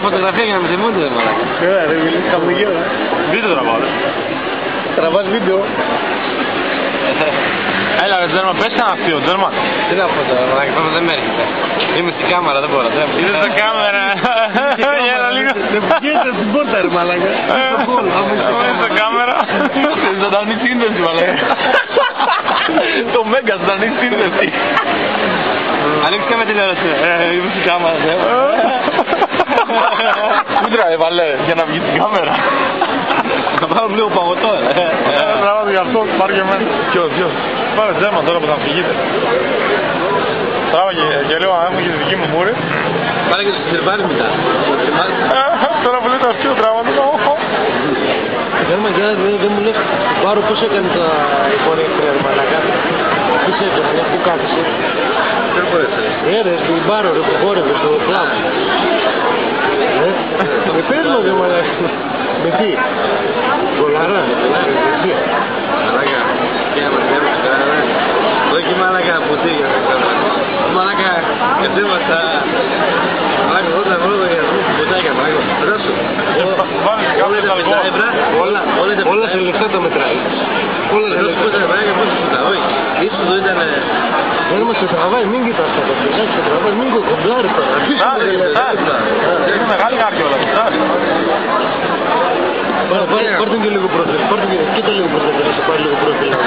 φωτογραφία για να με θυμούνται, ρε μαλάκα. Ρε, μιλήσεις χαμογέλα. Βίντεο τραβάω, ρε. Τραβάς βίντεο. Έλα ρε Τζέρμα, πες κανένα αστείο, Τζέρμα. Τι να πω τώρα, μαλάκα, πάμε δεν με έρχεται. Είμαι στην κάμερα, δεν μπορώ. Είδες στην κάμερα. Έλα λίγο. Δεν βγαίνετε στην πόρτα, ρε μαλάκα. Είδες στην κάμερα. Ζωντανή σύνδεση, μαλάκα. Το Μέγκα ζωντανή σύνδεση. Ανοίξτε και με τηλεόραση. Είμαι στην κάμερα, δε. Κούτρα έβαλε για να βγει στην κάμερα. Θα πάρω λίγο παγωτό, Τραβάω γι' αυτό, πάρε και εμένα. Ποιος. Πάρε Τζέρμα τώρα που θα φυγείτε. Τράβα και λέω αν έχουμε και τη δική μου μούρη. Πάρε και το σιρβάρι μετά. Τώρα που λέει το αστείο τράβα το. Γέρμα, δεν μου λες, πάρω πώς έκανε τα πορεία ρε μαλάκα. Πώς έκανε, πού κάθισε. Δεν μπορείς. Ρε, στην μπάρο ρε που χόρευε στο κλαμπ. Με παίρνω ρε μαλάκα. Με τι. Κολαρά. Μαλάκα. Και άμα κάνεις τώρα. Όχι μαλάκα που τι για να κάνω. Μαλάκα. Κατέβασα. Μαλάκα όταν βρω για να δούμε ποτάκια μαλάκα. Ρώσου. Όλα σε λεφτά τα μετράει. Όλα σε λεφτά τα μετράει. Πώς σου τραβάει. Ίσως το ήταν... Δεν μας σε τραβάει, μην κοιτάς τα παιδιά. Σε τραβάει, μην κομπλάρεις τώρα. Είναι μεγάλη άκρη όλα. Πάρ' τον και λίγο πρόθεση. Κοίτα λίγο πρόθεση. Να σε πάρει λίγο πρόθεση.